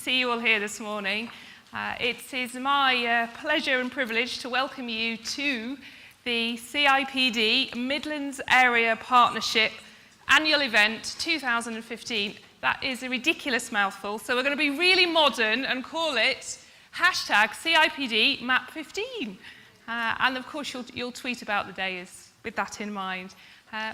see you all here this morning. It is my pleasure and privilege to welcome you to the CIPD Midlands Area Partnership Annual Event 2015. That is a ridiculous mouthful, so we're going to be really modern and call it hashtag CIPD Map 15. And of course, you'll tweet about the day with that in mind.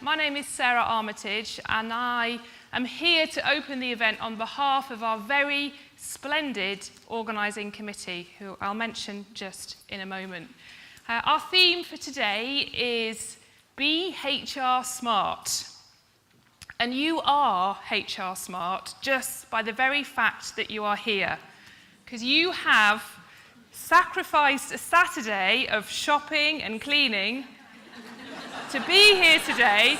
My name is Sarah Armitage, and I am here to open the event on behalf of our very splendid organising committee, who I'll mention just in a moment. Our theme for today is Be HR Smart. And you are HR smart just by the very fact that you are here, because you have sacrificed a Saturday of shopping and cleaning to be here today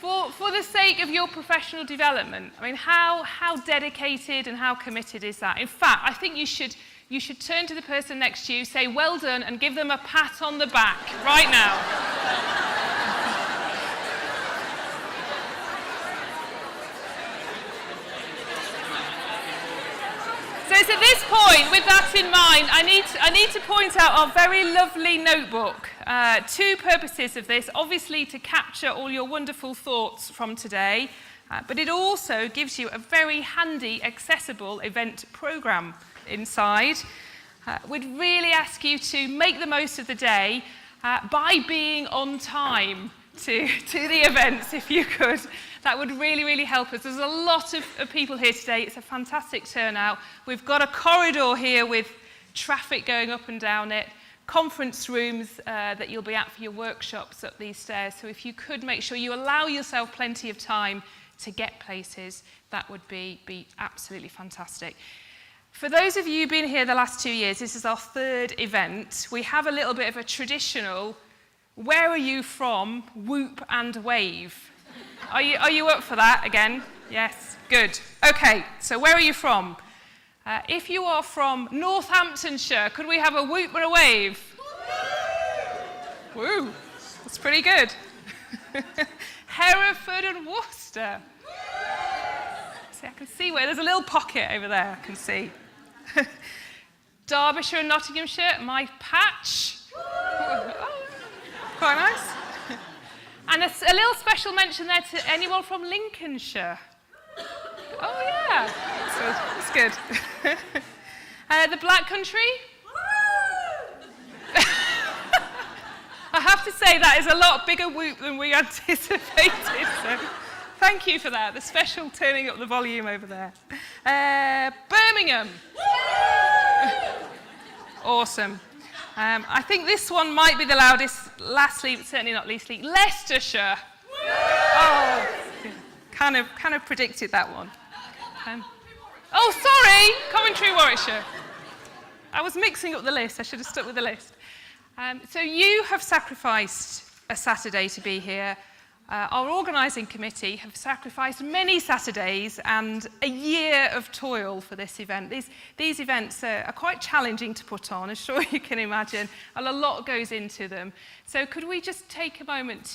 for the sake of your professional development. I mean, how dedicated and how committed is that? In fact, I think you should turn to the person next to you, say well done, and give them a pat on the back right now. So it's at this point, with that in mind, I need to point out our very lovely notebook. Two purposes of this: obviously to capture all your wonderful thoughts from today, but it also gives you a very handy, accessible event programme inside. We'd really ask you to make the most of the day by being on time to the events, if you could. That would really, really help us. There's a lot of people here today. It's a fantastic turnout. We've got a corridor here with traffic going up and down it, conference rooms that you'll be at for your workshops up these stairs. So if you could make sure you allow yourself plenty of time to get places, that would be absolutely fantastic. For those of you who've been here the last 2 years, this is our third event. We have a little bit of a traditional, where are you from, whoop and wave. Are you up for that again? Yes, good. Okay, so where are you from? If you are from Northamptonshire, could we have a whoop and a wave? Woo, that's pretty good. Hereford and Worcester. See, I can see where there's a little pocket over there, I can see. Derbyshire and Nottinghamshire, my patch. Oh, quite nice. And a little special mention there to anyone from Lincolnshire. Oh, yeah. So that's good. The Black Country? I have to say that is a lot bigger whoop than we anticipated. So thank you for that. The special turning up the volume over there. Birmingham. Awesome. I think this one might be the loudest. Lastly, but certainly not leastly, Leicestershire. Oh, kind of predicted that one. Oh, sorry, Coventry, Warwickshire. I was mixing up the list. I should have stuck with the list. So you have sacrificed a Saturday to be here. Our organising committee have sacrificed many Saturdays and a year of toil for this event. These events are quite challenging to put on, I'm sure you can imagine, and a lot goes into them. So could we just take a moment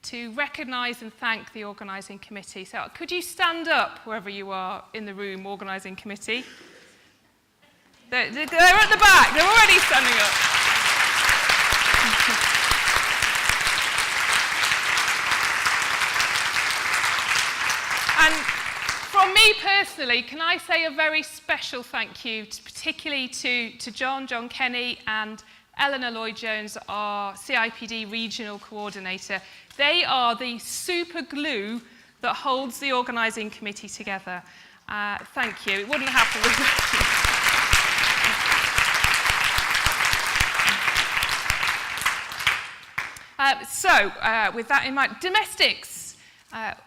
to recognise and thank the organising committee? So could you stand up wherever you are in the room, organising committee? They're at the back, they're already standing up. And from me personally, can I say a very special thank you, particularly to John Kenny and Eleanor Lloyd-Jones, our CIPD regional coordinator. They are the super glue that holds the organising committee together. Thank you. It wouldn't happen without you. So, with that in mind, domestics.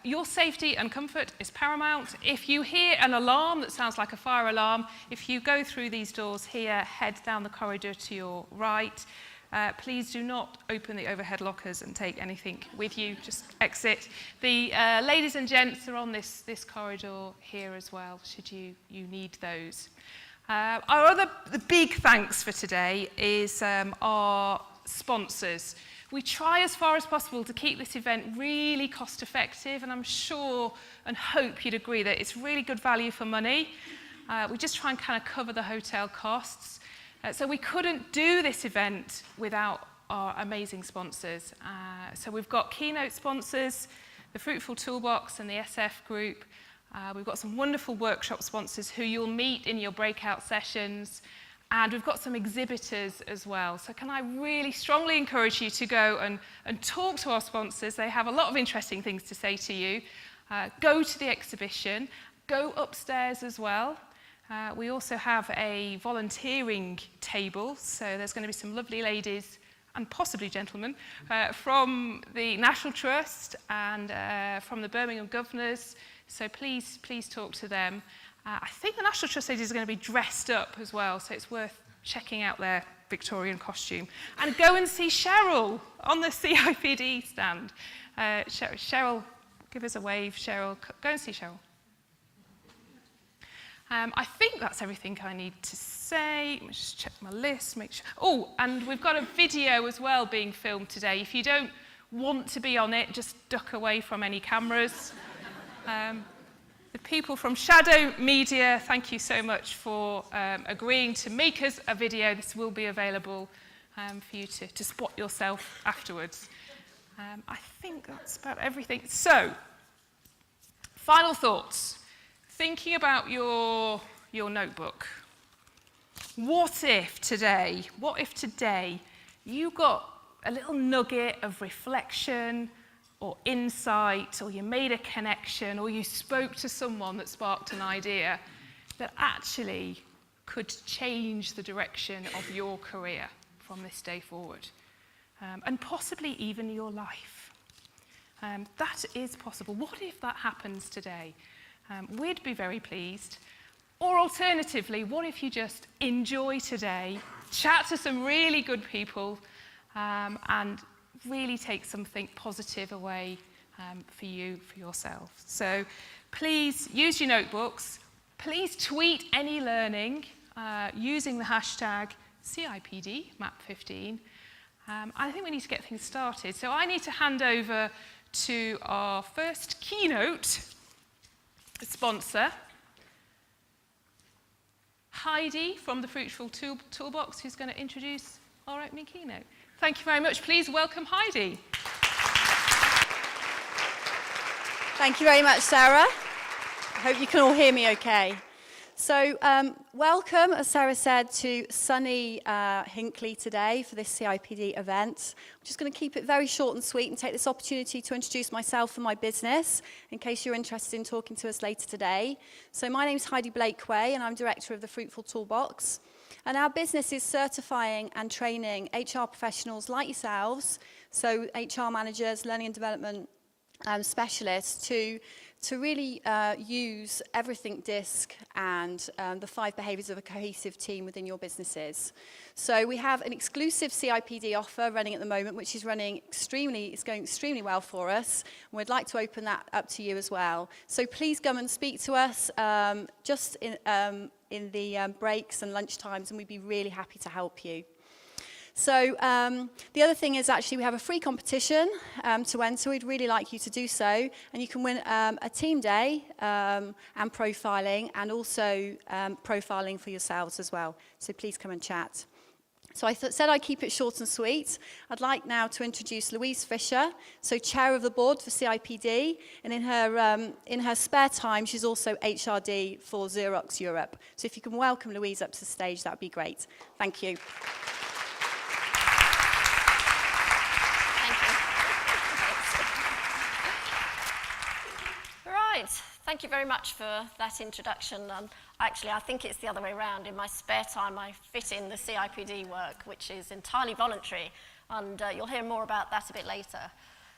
Your safety and comfort is paramount. If you hear an alarm that sounds like a fire alarm, if you go through these doors here, head down the corridor to your right. Please do not open the overhead lockers and take anything with you, just exit. The ladies and gents are on this corridor here as well, should you need those. The big thanks for today is our sponsors. We try as far as possible to keep this event really cost effective, and I'm sure and hope you'd agree that it's really good value for money. We just try and kind of cover the hotel costs. So we couldn't do this event without our amazing sponsors. So we've got keynote sponsors, the Fruitful Toolbox and the SF Group. We've got some wonderful workshop sponsors who you'll meet in your breakout sessions. And we've got some exhibitors as well. So can I really strongly encourage you to go and talk to our sponsors. They have a lot of interesting things to say to you. Go to the exhibition. Go upstairs as well. We also have a volunteering table. So there's going to be some lovely ladies and possibly gentlemen from the National Trust and from the Birmingham Governors. So please talk to them. I think the National Trust ladies are going to be dressed up as well, so it's worth checking out their Victorian costume. And go and see Cheryl on the CIPD stand. Cheryl, give us a wave, Cheryl. Go and see Cheryl. I think that's everything I need to say. Let me just check my list, make sure. Oh, and we've got a video as well being filmed today. If you don't want to be on it, just duck away from any cameras. The people from Shadow Media, thank you so much for agreeing to make us a video. This will be available for you to spot yourself afterwards. I think that's about everything. So, final thoughts. Thinking about your notebook. What if today you got a little nugget of reflection or insight, or you made a connection, or you spoke to someone that sparked an idea that actually could change the direction of your career from this day forward, and possibly even your life. That is possible. What if that happens today? We'd be very pleased. Or alternatively, what if you just enjoy today, chat to some really good people, and really take something positive away for you, for yourself. So please use your notebooks. Please tweet any learning using the hashtag CIPD Map 15. I think we need to get things started. So I need to hand over to our first keynote sponsor, Heidi from the Fruitful Toolbox, who's going to introduce our opening keynote. Thank you very much. Please welcome Heidi. Thank you very much, Sarah. I hope you can all hear me okay. So welcome, as Sarah said, to sunny Hinckley today for this CIPD event. I'm just going to keep it very short and sweet and take this opportunity to introduce myself and my business in case you're interested in talking to us later today. So my name's Heidi Blakeway and I'm director of the Fruitful Toolbox. And our business is certifying and training HR professionals like yourselves, so HR managers, learning and development specialists, to really use everything DISC and the 5 behaviours of a cohesive team within your businesses. So we have an exclusive CIPD offer running at the moment, which is going extremely well for us. And we'd like to open that up to you as well. So please come and speak to us just in the breaks and lunch times, and we'd be really happy to help you. So the other thing is actually we have a free competition to enter. We'd really like you to do so. And you can win a team day and profiling, and also profiling for yourselves as well. So please come and chat. So I said I'd keep it short and sweet. I'd like now to introduce Louise Fisher, so chair of the board for CIPD. And in her spare time, she's also HRD for Xerox Europe. So if you can welcome Louise up to the stage, that would be great. Thank you. Thank you very much for that introduction. Actually, I think it's the other way around. In my spare time, I fit in the CIPD work, which is entirely voluntary, and you'll hear more about that a bit later.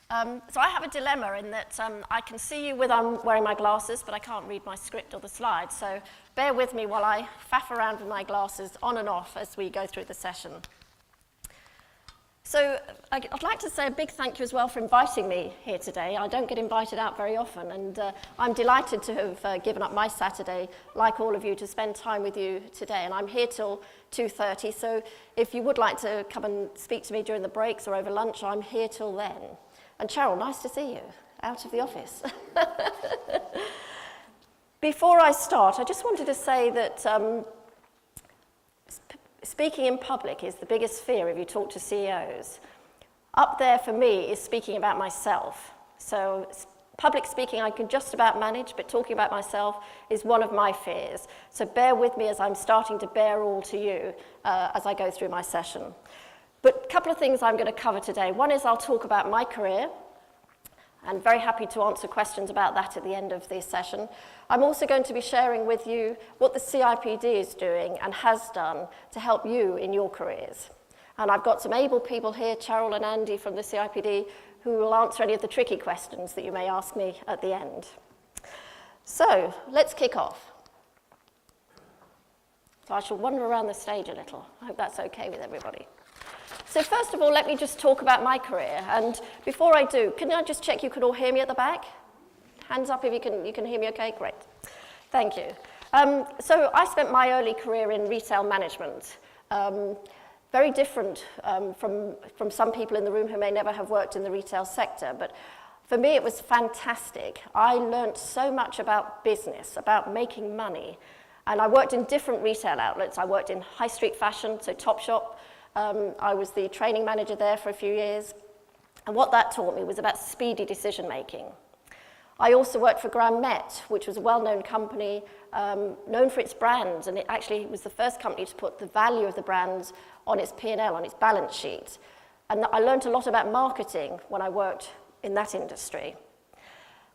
So I have a dilemma in that I can see you with I'm wearing my glasses, but I can't read my script or the slides, so bear with me while I faff around with my glasses on and off as we go through the session. So I'd like to say a big thank you as well for inviting me here today. I don't get invited out very often, and I'm delighted to have given up my Saturday, like all of you, to spend time with you today. And I'm here till 2:30, so if you would like to come and speak to me during the breaks or over lunch, I'm here till then. And Cheryl, nice to see you, out of the office. Before I start, I just wanted to say that speaking in public is the biggest fear if you talk to CEOs. Up there for me is speaking about myself. So public speaking I can just about manage, but talking about myself is one of my fears. So bear with me as I'm starting to bear all to you as I go through my session. But a couple of things I'm going to cover today. One is I'll talk about my career, and very happy to answer questions about that at the end of this session. I'm also going to be sharing with you what the CIPD is doing and has done to help you in your careers. And I've got some able people here, Cheryl and Andy from the CIPD, who will answer any of the tricky questions that you may ask me at the end. So, let's kick off. So I shall wander around the stage a little. I hope that's okay with everybody. So first of all, let me just talk about my career. And before I do, can I just check you can all hear me at the back? Hands up if you can hear me okay? Great. Thank you. So I spent my early career in retail management. Very different from some people in the room who may never have worked in the retail sector. But for me, it was fantastic. I learned so much about business, about making money. And I worked in different retail outlets. I worked in high street fashion, so Topshop. I was the training manager there for a few years. And what that taught me was about speedy decision making. I also worked for Graham Met, which was a well-known company, known for its brands, and it actually was the first company to put the value of the brands on its P&L, on its balance sheet. And I learned a lot about marketing when I worked in that industry.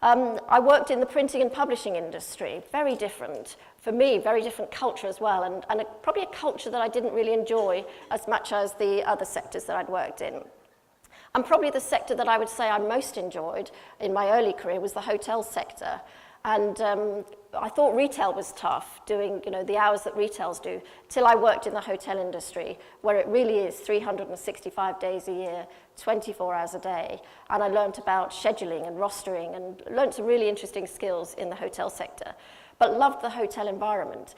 I worked in the printing and publishing industry, very different. For me, very different culture as well, and probably a culture that I didn't really enjoy as much as the other sectors that I'd worked in. And probably the sector that I would say I most enjoyed in my early career was the hotel sector. And I thought retail was tough, doing the hours that retails do, till I worked in the hotel industry, where it really is 365 days a year, 24 hours a day. And I learned about scheduling and rostering and learned some really interesting skills in the hotel sector. But loved the hotel environment.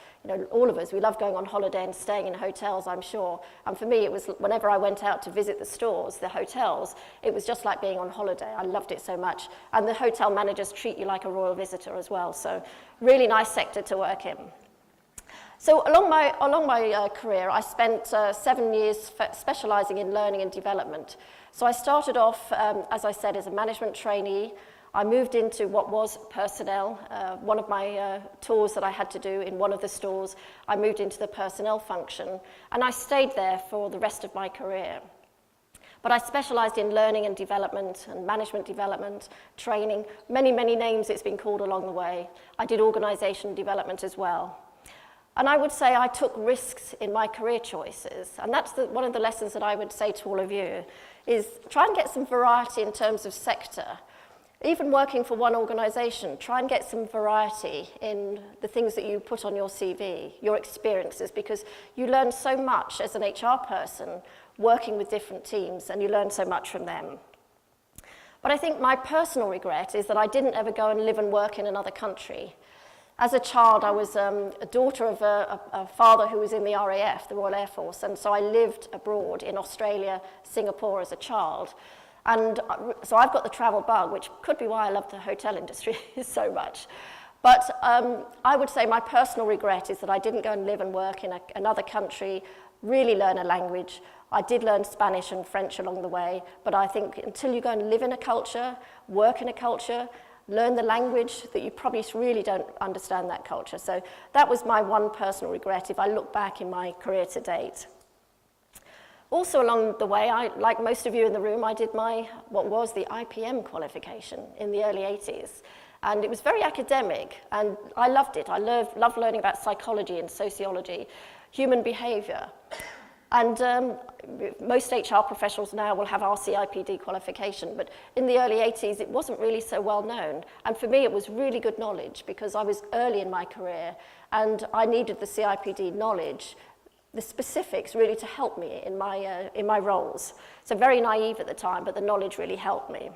All of us, we love going on holiday and staying in hotels, I'm sure. And for me, it was whenever I went out to visit the stores, the hotels, it was just like being on holiday. I loved it so much. And the hotel managers treat you like a royal visitor as well. So really nice sector to work in. So along my career, I spent 7 years specializing in learning and development. So I started off, as I said, as a management trainee. I moved into what was personnel. One of my tours that I had to do in one of the stores, I moved into the personnel function, and I stayed there for the rest of my career. But I specialized in learning and development and management development, training, many, many names it's been called along the way. I did organization development as well. And I would say I took risks in my career choices, and that's one of the lessons that I would say to all of you, is try and get some variety in terms of sector. Even working for one organisation, try and get some variety in the things that you put on your CV, your experiences, because you learn so much as an HR person working with different teams, and you learn so much from them. But I think my personal regret is that I didn't ever go and live and work in another country. As a child, I was a daughter of a father who was in the RAF, the Royal Air Force, and so I lived abroad in Australia, Singapore as a child. And so I've got the travel bug, which could be why I love the hotel industry so much. But I would say my personal regret is that I didn't go and live and work in another country, really learn a language. I did learn Spanish and French along the way, but I think until you go and live in a culture, work in a culture, learn the language, that you probably really don't understand that culture. So that was my one personal regret if I look back in my career to date. Also along the way, like most of you in the room, I did what was the IPM qualification in the early 80s. And it was very academic, and I loved it. I loved learning about psychology and sociology, human behavior. And most HR professionals now will have our CIPD qualification, but in the early 80s, it wasn't really so well known. And for me, it was really good knowledge because I was early in my career, and I needed the CIPD knowledge, the specifics really to help me in my roles. So very naive at the time, but the knowledge really helped me.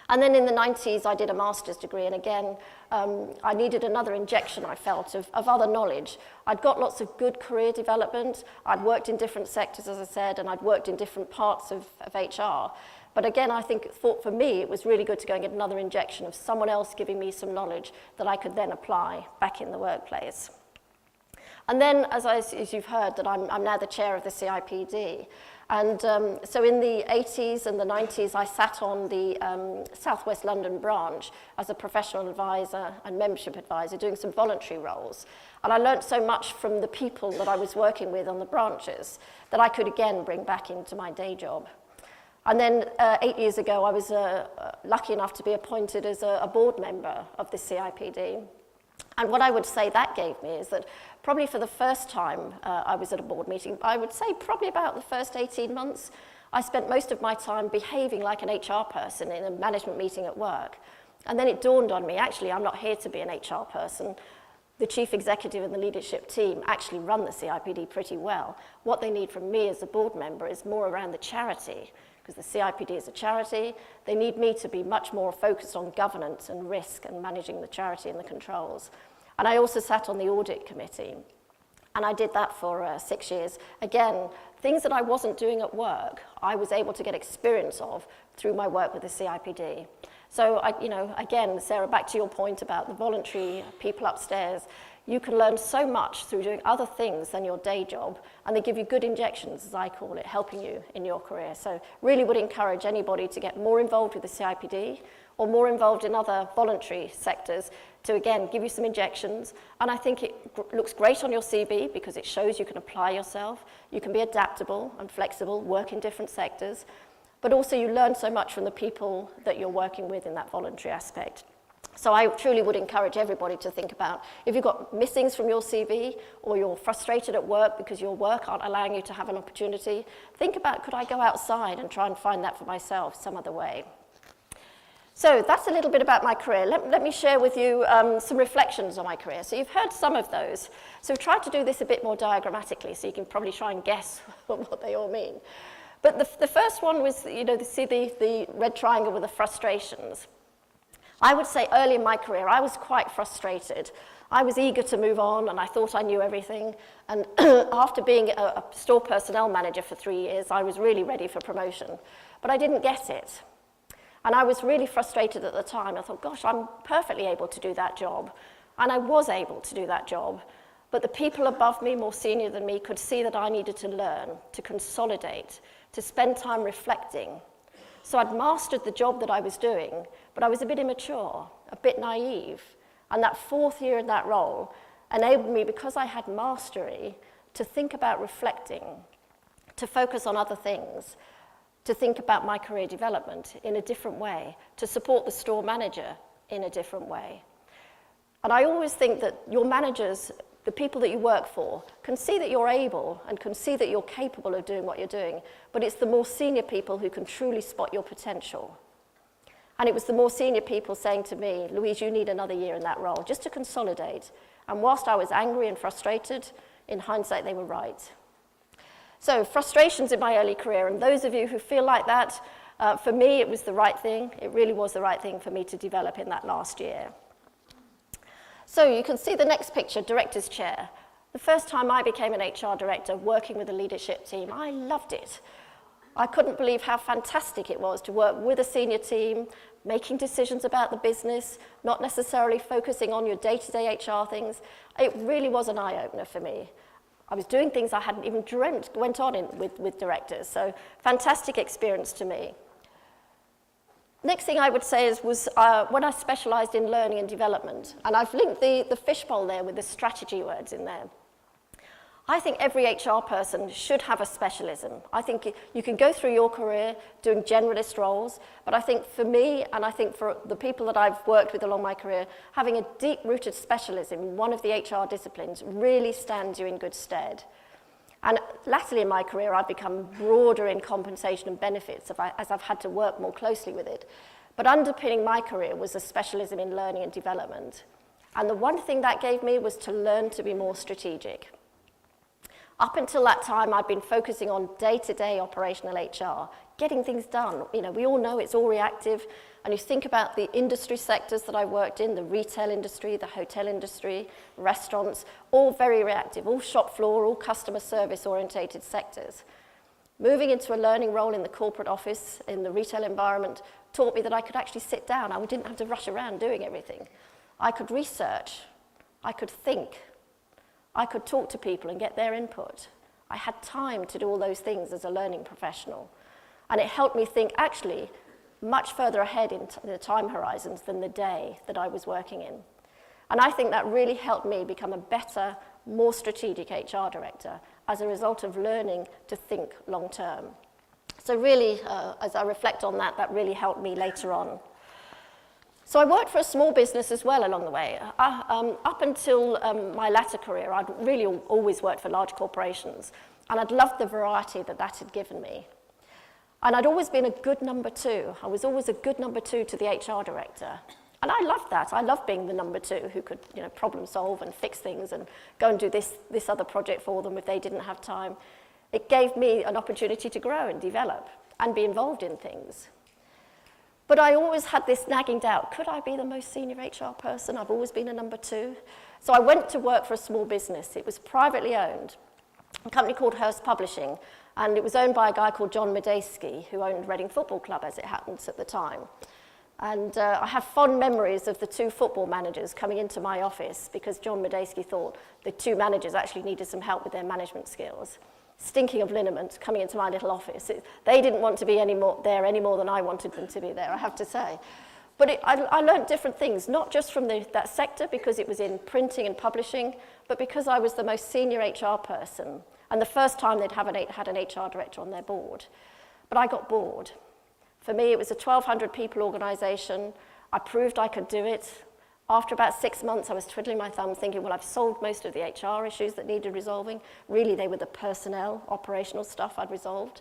And then in the 90s, I did a master's degree, and again, I needed another injection, I felt, of other knowledge. I'd got lots of good career development. I'd worked in different sectors, as I said, and I'd worked in different parts of HR. But again, I think for me, it was really good to go and get another injection of someone else giving me some knowledge that I could then apply back in the workplace. And then, as you've heard, that I'm now the chair of the CIPD. And so in the 80s and the 90s, I sat on the Southwest London branch as a professional advisor and membership advisor, doing some voluntary roles. And I learnt so much from the people that I was working with on the branches that I could again bring back into my day job. And then 8 years ago, I was lucky enough to be appointed as a board member of the CIPD. And what I would say that gave me is that probably for the first time I was at a board meeting, I would say probably about the first 18 months, I spent most of my time behaving like an HR person in a management meeting at work. And then it dawned on me, actually, I'm not here to be an HR person. The chief executive and the leadership team actually run the CIPD pretty well. What they need from me as a board member is more around the charity, because the CIPD is a charity. They need me to be much more focused on governance and risk and managing the charity and the controls. And I also sat on the audit committee, and I did that for 6 years. Again, things that I wasn't doing at work, I was able to get experience of through my work with the CIPD. So, again, Sarah, back to your point about the voluntary people upstairs, you can learn so much through doing other things than your day job, and they give you good injections, as I call it, helping you in your career. So really would encourage anybody to get more involved with the CIPD or more involved in other voluntary sectors to, again, give you some injections. And I think it looks great on your CV because it shows you can apply yourself, you can be adaptable and flexible, work in different sectors, but also you learn so much from the people that you're working with in that voluntary aspect. So I truly would encourage everybody to think about, if you've got missings from your CV or you're frustrated at work because your work aren't allowing you to have an opportunity, think about, could I go outside and try and find that for myself some other way? So that's a little bit about my career. Let me share with you some reflections on my career. So you've heard some of those. So we've tried to do this a bit more diagrammatically so you can probably try and guess what they all mean. But the first one was, see the red triangle with the frustrations. I would say early in my career, I was quite frustrated. I was eager to move on, and I thought I knew everything. And after being a store personnel manager for 3 years, I was really ready for promotion. But I didn't get it. And I was really frustrated at the time. I thought, gosh, I'm perfectly able to do that job. And I was able to do that job. But the people above me, more senior than me, could see that I needed to learn, to consolidate, to spend time reflecting. So I'd mastered the job that I was doing, but I was a bit immature, a bit naive. And that 4th year in that role enabled me, because I had mastery, to think about reflecting, to focus on other things, to think about my career development in a different way, to support the store manager in a different way. And I always think that your managers, the people that you work for, can see that you're able and can see that you're capable of doing what you're doing, but it's the more senior people who can truly spot your potential. And it was the more senior people saying to me, Louise, you need another year in that role, just to consolidate. And whilst I was angry and frustrated, in hindsight, they were right. So frustrations in my early career, and those of you who feel like that, for me, it was the right thing. It really was the right thing for me to develop in that last year. So you can see the next picture, director's chair. The first time I became an HR director working with a leadership team, I loved it. I couldn't believe how fantastic it was to work with a senior team, making decisions about the business, not necessarily focusing on your day-to-day HR things. It really was an eye-opener for me. I was doing things I hadn't even dreamt went on with directors, so fantastic experience to me. Next thing I would say was when I specialised in learning and development, and I've linked the fishbowl there with the strategy words in there. I think every HR person should have a specialism. I think you can go through your career doing generalist roles, but I think for me, and I think for the people that I've worked with along my career, having a deep-rooted specialism in one of the HR disciplines really stands you in good stead. And latterly in my career, I've become broader in compensation and benefits as I've had to work more closely with it. But underpinning my career was a specialism in learning and development. And the one thing that gave me was to learn to be more strategic. Up until that time, I'd been focusing on day-to-day operational HR, getting things done. We all know it's all reactive, and you think about the industry sectors that I worked in, the retail industry, the hotel industry, restaurants, all very reactive, all shop floor, all customer service orientated sectors. Moving into a learning role in the corporate office, in the retail environment, taught me that I could actually sit down. I didn't have to rush around doing everything. I could research, I could think, I could talk to people and get their input. I had time to do all those things as a learning professional. And it helped me think actually much further ahead in the time horizons than the day that I was working in. And I think that really helped me become a better, more strategic HR director as a result of learning to think long term. So really, as I reflect on that, that really helped me later on. So I worked for a small business as well along the way. Up until my latter career, I'd really always worked for large corporations, and I'd loved the variety that that had given me. And I'd always been a good number two. I was always a good number two to the HR director. And I loved that. I loved being the number two who could, problem solve and fix things and go and do this other project for them if they didn't have time. It gave me an opportunity to grow and develop and be involved in things. But I always had this nagging doubt, could I be the most senior HR person? I've always been a number two. So I went to work for a small business. It was privately owned, a company called Hearst Publishing, and it was owned by a guy called John Medeski, who owned Reading Football Club, as it happens at the time. And I have fond memories of the two football managers coming into my office because John Medeski thought the two managers actually needed some help with their management skills. Stinking of liniment, coming into my little office. They didn't want to be there any more than I wanted them to be there, I have to say. But I learned different things, not just from that sector because it was in printing and publishing, but because I was the most senior HR person and the first time they'd had an HR director on their board. But I got bored. For me, it was a 1,200 people organisation. I proved I could do it. After about 6 months, I was twiddling my thumbs thinking, well, I've solved most of the HR issues that needed resolving. Really, they were the personnel, operational stuff I'd resolved.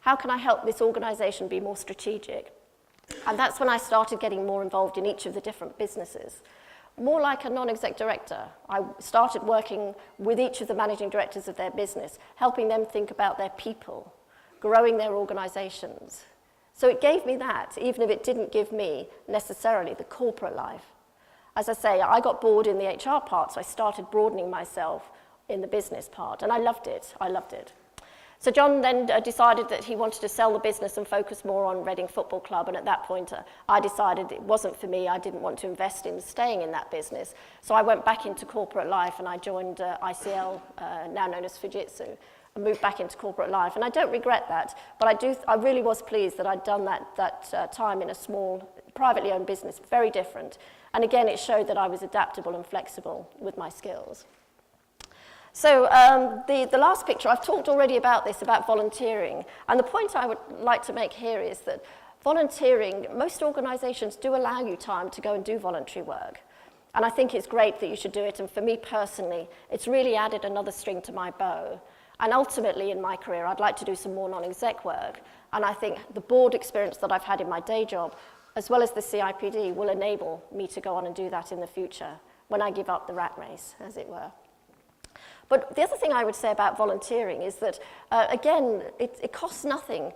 How can I help this organisation be more strategic? And that's when I started getting more involved in each of the different businesses. More like a non-exec director. I started working with each of the managing directors of their business, helping them think about their people, growing their organisations. So it gave me that, even if it didn't give me necessarily the corporate life. As I say, I got bored in the HR part, so I started broadening myself in the business part, and I loved it. So John then decided that he wanted to sell the business and focus more on Reading Football Club, and at that point I decided it wasn't for me. I didn't want to invest in staying in that business. So I went back into corporate life and I joined ICL, now known as Fujitsu, and moved back into corporate life. And I don't regret that, but I really was pleased that I'd done that time in a small, privately owned business, very different. And again, it showed that I was adaptable and flexible with my skills. So the last picture, I've talked already about this, about volunteering. And the point I would like to make here is that volunteering, most organisations do allow you time to go and do voluntary work. And I think it's great that you should do it. And for me personally, it's really added another string to my bow. And ultimately in my career, I'd like to do some more non-exec work. And I think the board experience that I've had in my day job, as well as the CIPD, will enable me to go on and do that in the future when I give up the rat race, as it were. But the other thing I would say about volunteering is that, again, it costs nothing.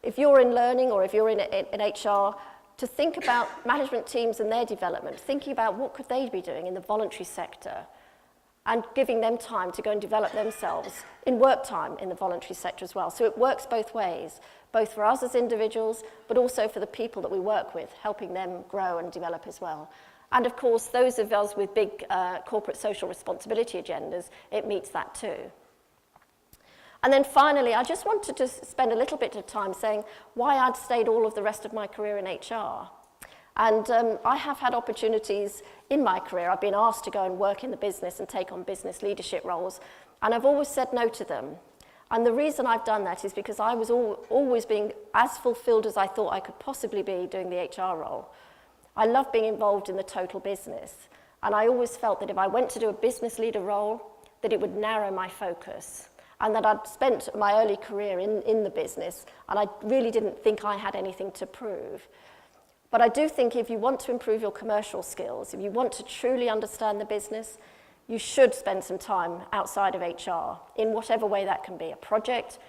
If you're in learning or if you're in HR, to think about management teams and their development, thinking about what could they be doing in the voluntary sector, and giving them time to go and develop themselves in work time in the voluntary sector as well. So it works both ways, both for us as individuals, but also for the people that we work with, helping them grow and develop as well. And of course, those of us with big corporate social responsibility agendas, it meets that too. And then finally, I just wanted to spend a little bit of time saying why I'd stayed all of the rest of my career in HR. And I have had opportunities in my career. I've been asked to go and work in the business and take on business leadership roles, and I've always said no to them. And the reason I've done that is because I was always being as fulfilled as I thought I could possibly be doing the HR role. I love being involved in the total business, and I always felt that if I went to do a business leader role, that it would narrow my focus, and that I'd spent my early career in the business, and I really didn't think I had anything to prove. But I do think if you want to improve your commercial skills, if you want to truly understand the business, you should spend some time outside of HR, in whatever way that can be, a project,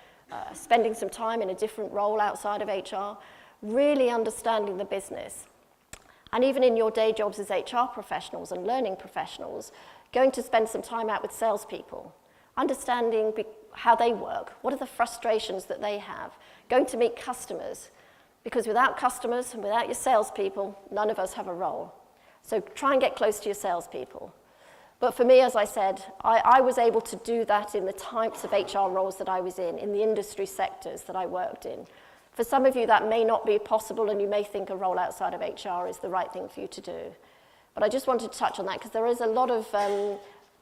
spending some time in a different role outside of HR, really understanding the business. And even in your day jobs as HR professionals and learning professionals, going to spend some time out with salespeople, understanding how they work. What are the frustrations that they have? Going to meet customers, because without customers and without your salespeople, none of us have a role. So try and get close to your salespeople. But for me, as I said, I was able to do that in the types of HR roles that I was in the industry sectors that I worked in. For some of you, that may not be possible, and you may think a role outside of HR is the right thing for you to do. But I just wanted to touch on that, because there is a lot of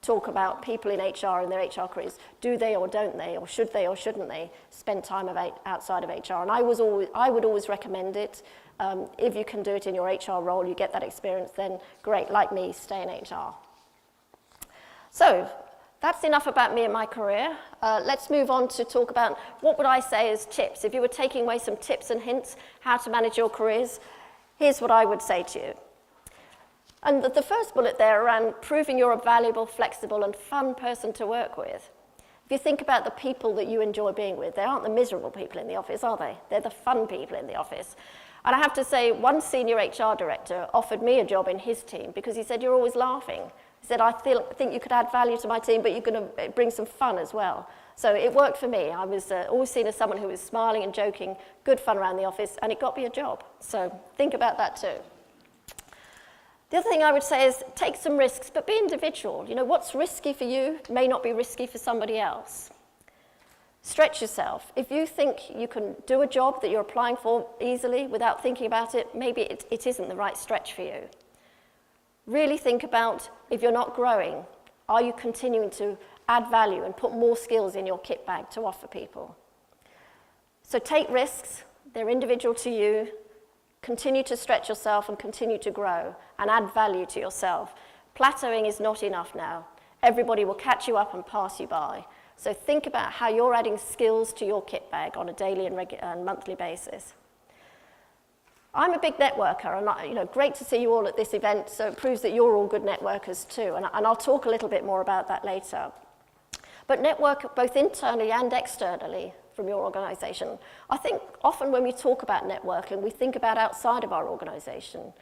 talk about people in HR and their HR careers. Do they or don't they, or should they or shouldn't they spend time outside of HR? And I would always recommend it. If you can do it in your HR role, you get that experience, then great, like me, stay in HR. So that's enough about me and my career. Let's move on to talk about what would I say as tips. If you were taking away some tips and hints how to manage your careers, here's what I would say to you. And the first bullet there around proving you're a valuable, flexible, and fun person to work with. If you think about the people that you enjoy being with, they aren't the miserable people in the office, are they? They're the fun people in the office. And I have to say, one senior HR director offered me a job in his team because he said, you're always laughing. He said, I think you could add value to my team, but you're going to bring some fun as well. So it worked for me. I was always seen as someone who was smiling and joking, good fun around the office, and it got me a job. So think about that too. The other thing I would say is take some risks, but be individual. You know, what's risky for you may not be risky for somebody else. Stretch yourself. If you think you can do a job that you're applying for easily without thinking about it, maybe it isn't the right stretch for you. Really think about, if you're not growing, are you continuing to add value and put more skills in your kit bag to offer people? So take risks. They're individual to you. Continue to stretch yourself and continue to grow and add value to yourself. Plateauing is not enough now. Everybody will catch you up and pass you by. So think about how you're adding skills to your kit bag on a daily and monthly basis. I'm a big networker, and great to see you all at this event, so it proves that you're all good networkers too, and I'll talk a little bit more about that later. But network both internally and externally from your organisation. I think often when we talk about networking, we think about outside of our organisation.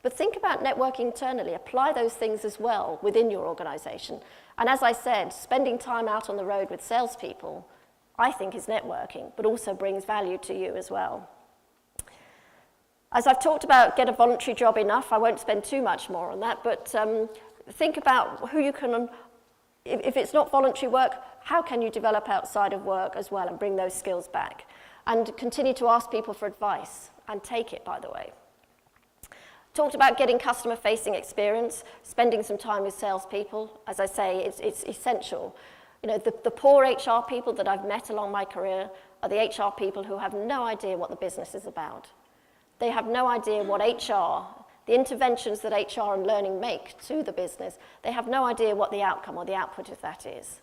But think about networking internally. Apply those things as well within your organisation. And as I said, spending time out on the road with salespeople, I think is networking, but also brings value to you as well. As I've talked about, get a voluntary job enough. I won't spend too much more on that, but think about who you can, if it's not voluntary work, how can you develop outside of work as well and bring those skills back? And continue to ask people for advice, and take it, by the way. Talked about getting customer-facing experience, spending some time with salespeople. As I say, it's essential. You know, the poor HR people that I've met along my career are the HR people who have no idea what the business is about. They have no idea what HR, the interventions that HR and learning make to the business, they have no idea what the outcome or the output of that is.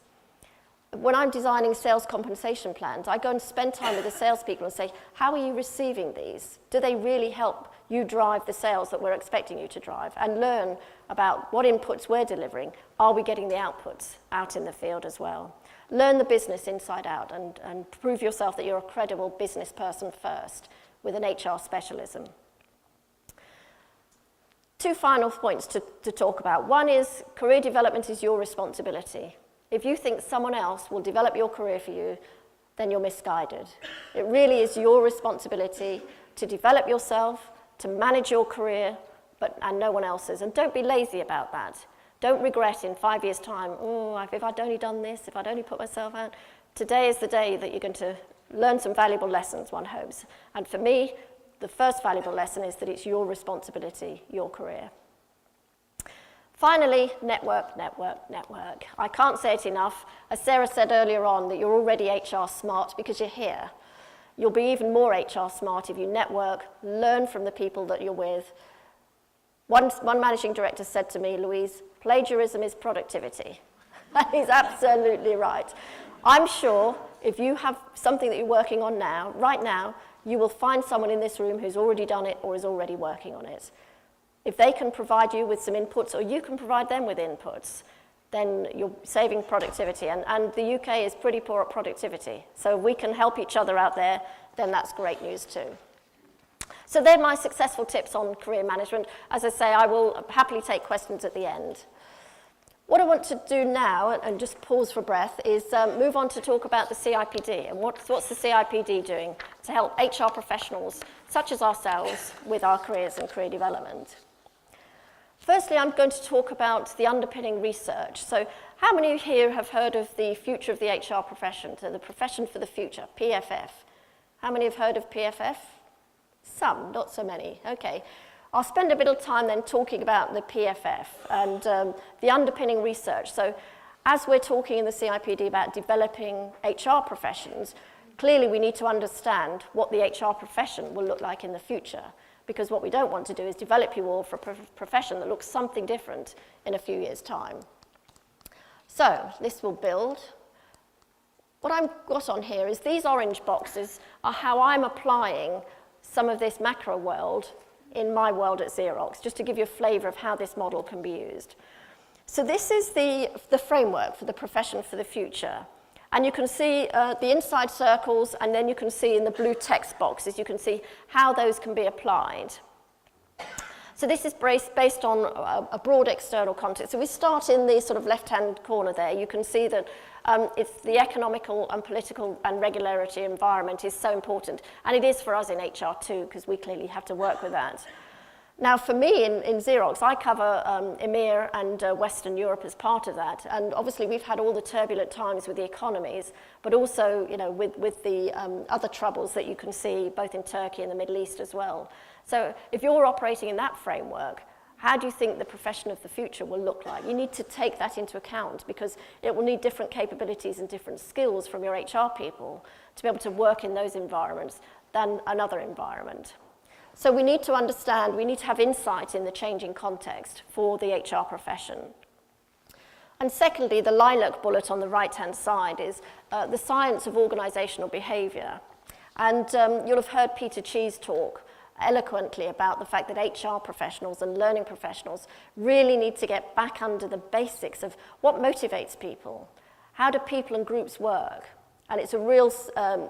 When I'm designing sales compensation plans, I go and spend time with the salespeople and say, how are you receiving these? Do they really help you drive the sales that we're expecting you to drive? And learn about what inputs we're delivering. Are we getting the outputs out in the field as well? Learn the business inside out and prove yourself that you're a credible business person first with an HR specialism. Two final points to talk about. One is career development is your responsibility. If you think someone else will develop your career for you, then you're misguided. It really is your responsibility to develop yourself, to manage your career, and no one else's. And don't be lazy about that. Don't regret in 5 years' time, oh, if I'd only done this, if I'd only put myself out. Today is the day that you're going to learn some valuable lessons, one hopes. And for me, the first valuable lesson is that it's your responsibility, your career. Finally, network, network, network. I can't say it enough. As Sarah said earlier on, that you're already HR smart because you're here. You'll be even more HR smart if you network, learn from the people that you're with. One managing director said to me, Louise, plagiarism is productivity. And he's absolutely right. I'm sure if you have something that you're working on now, right now, you will find someone in this room who's already done it or is already working on it. If they can provide you with some inputs or you can provide them with inputs, then you're saving productivity. And the UK is pretty poor at productivity. So if we can help each other out there, then that's great news too. So they're my successful tips on career management. As I say, I will happily take questions at the end. What I want to do now, and just pause for breath, is move on to talk about the CIPD and what's the CIPD doing to help HR professionals, such as ourselves, with our careers and career development. Firstly, I'm going to talk about the underpinning research. So how many here have heard of the future of the HR profession, so the profession for the future, PFF? How many have heard of PFF? Some, not so many. Okay. I'll spend a bit of time then talking about the PFF and the underpinning research. So as we're talking in the CIPD about developing HR professions, clearly we need to understand what the HR profession will look like in the future, because what we don't want to do is develop you all for a profession that looks something different in a few years' time. So this will build. What I've got on here is these orange boxes are how I'm applying some of this macro world in my world at Xerox, just to give you a flavour of how this model can be used. So this is the framework for the profession for the future. And you can see the inside circles, and then you can see in the blue text boxes, you can see how those can be applied. So this is based on a broad external context. So we start in the sort of left-hand corner there. You can see that it's the economical and political and regulatory environment is so important. And it is for us in HR too, because we clearly have to work with that. Now for me in Xerox, I cover EMEA and Western Europe as part of that. And obviously we've had all the turbulent times with the economies, but also with the other troubles that you can see both in Turkey and the Middle East as well. So if you're operating in that framework, how do you think the profession of the future will look like? You need to take that into account because it will need different capabilities and different skills from your HR people to be able to work in those environments than another environment. So we need to understand, we need to have insight in the changing context for the HR profession. And secondly, the lilac bullet on the right-hand side is the science of organisational behaviour. And you'll have heard Peter Cheese talk eloquently about the fact that HR professionals and learning professionals really need to get back under the basics of what motivates people. How do people and groups work? And it's a real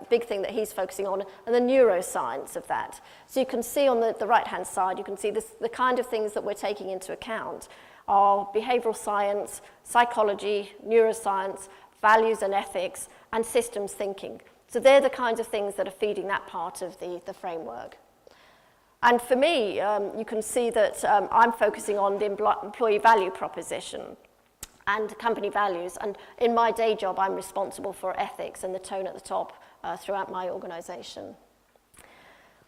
big thing that he's focusing on, and the neuroscience of that. So you can see on the right-hand side, you can see the kind of things that we're taking into account are behavioural science, psychology, neuroscience, values and ethics, and systems thinking. So they're the kinds of things that are feeding that part of the framework. And for me, you can see that I'm focusing on the employee value proposition and company values. And in my day job, I'm responsible for ethics and the tone at the top throughout my organisation.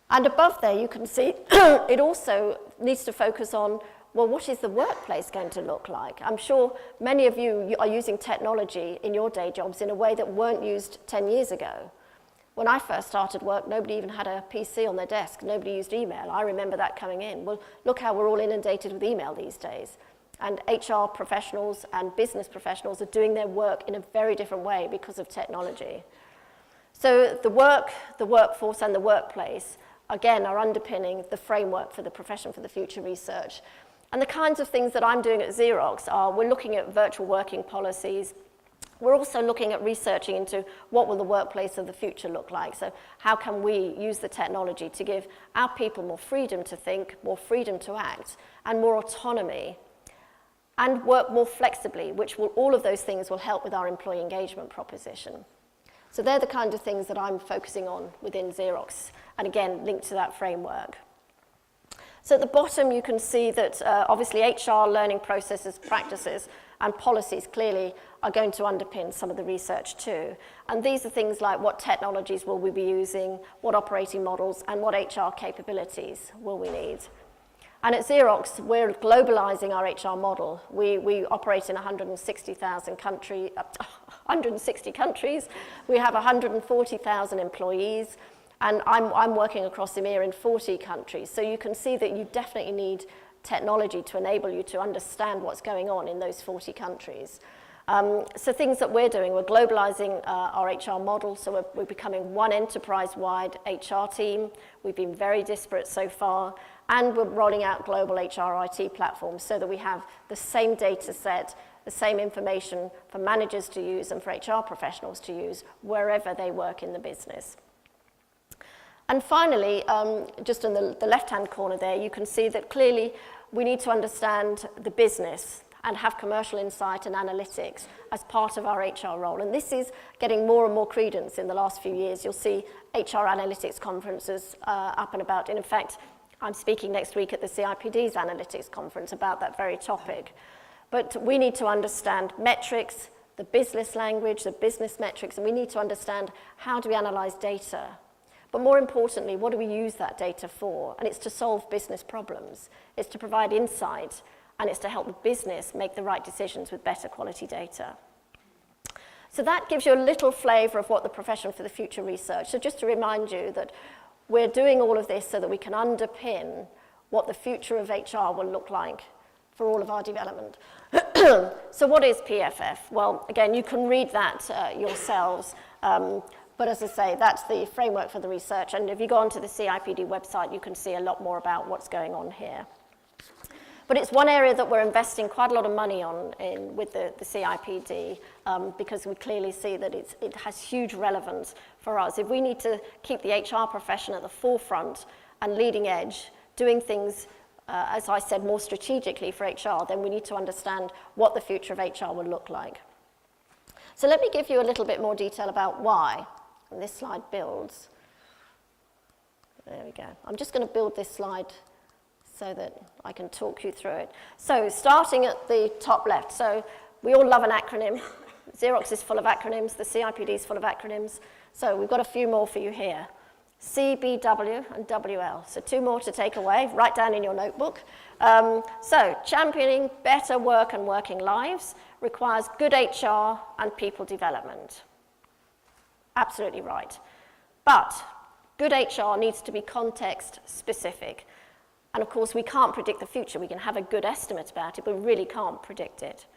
And above there, you can see it also needs to focus on, well, what is the workplace going to look like? I'm sure many of you are using technology in your day jobs in a way that weren't used 10 years ago. When I first started work, nobody even had a PC on their desk. Nobody used email. I remember that coming in. Well, look how we're all inundated with email these days. And HR professionals and business professionals are doing their work in a very different way because of technology. So the workforce and the workplace, again, are underpinning the framework for the profession for the future research. And the kinds of things that I'm doing at Xerox are we're looking at virtual working policies. We're also looking at researching into what will the workplace of the future look like. So how can we use the technology to give our people more freedom to think, more freedom to act, and more autonomy, and work more flexibly, which will, all of those things will help with our employee engagement proposition. So they're the kind of things that I'm focusing on within Xerox, and again, linked to that framework. So at the bottom, you can see that obviously HR learning processes, practices, and policies clearly are going to underpin some of the research too. And these are things like what technologies will we be using, what operating models, and what HR capabilities will we need. And at Xerox, we're globalizing our HR model. We operate in 160 countries. We have 140,000 employees. And I'm working across EMEA in 40 countries. So you can see that you definitely need technology to enable you to understand what's going on in those 40 countries. So things that we're doing, we're globalizing our HR model. So we're becoming one enterprise-wide HR team. We've been very disparate so far. And we're rolling out global HR IT platforms so that we have the same data set, the same information for managers to use and for HR professionals to use wherever they work in the business. And finally, just in the left-hand corner there, you can see that clearly we need to understand the business. and have commercial insight and analytics as part of our HR role. And this is getting more and more credence in the last few years. You'll see HR analytics conferences up and about. And in fact, I'm speaking next week at the CIPD's analytics conference about that very topic. But we need to understand metrics, the business language, the business metrics, and we need to understand how do we analyze data. But more importantly, what do we use that data for? And it's to solve business problems. It's to provide insight, and it's to help the business make the right decisions with better quality data. So that gives you a little flavor of what the Profession for the Future research. So just to remind you that we're doing all of this so that we can underpin what the future of HR will look like for all of our development. So what is PFF? Well, again, you can read that yourselves. But as I say, that's the framework for the research. And if you go onto the CIPD website, you can see a lot more about what's going on here. But it's one area that we're investing quite a lot of money on with the CIPD because we clearly see that it has huge relevance for us. If we need to keep the HR profession at the forefront and leading edge, doing things, as I said, more strategically for HR, then we need to understand what the future of HR will look like. So let me give you a little bit more detail about why. And this slide builds. There we go. I'm just going to build this slide so that I can talk you through it. So starting at the top left. So we all love an acronym. Xerox is full of acronyms. The CIPD is full of acronyms. So we've got a few more for you here. C, B, W, and WL. So 2 more to take away. Write down in your notebook. So championing better work and working lives requires good HR and people development. Absolutely right. But good HR needs to be context specific. And of course, we can't predict the future. We can have a good estimate about it, but we really can't predict it.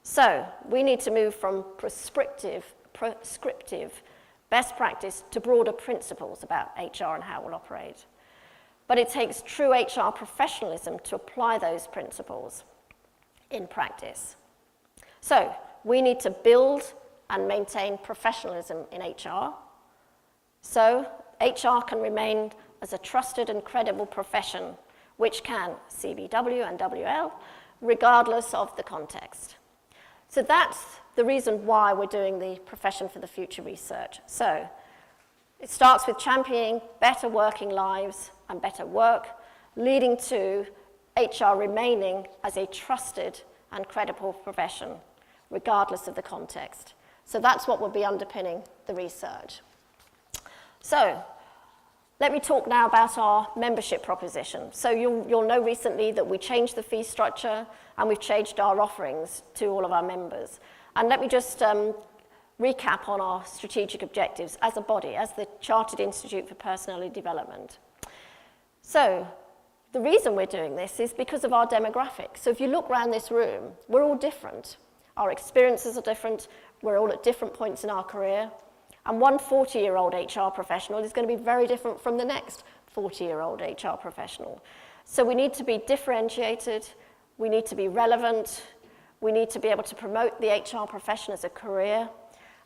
So we need to move from prescriptive best practice to broader principles about HR and how it will operate. But it takes true HR professionalism to apply those principles in practice. So we need to build and maintain professionalism in HR, so HR can remain as a trusted and credible profession, which can CBW and WL, regardless of the context. So that's the reason why we're doing the Profession for the Future research. So it starts with championing better working lives and better work, leading to HR remaining as a trusted and credible profession, regardless of the context. So that's what will be underpinning the research. So let me talk now about our membership proposition. So you'll know recently that we changed the fee structure and we've changed our offerings to all of our members. And let me just recap on our strategic objectives as a body, as the Chartered Institute for Personality Development. So the reason we're doing this is because of our demographics. So if you look around this room, we're all different. Our experiences are different. We're all at different points in our career. And one 40-year-old HR professional is going to be very different from the next 40-year-old HR professional. So we need to be differentiated. We need to be relevant. We need to be able to promote the HR profession as a career.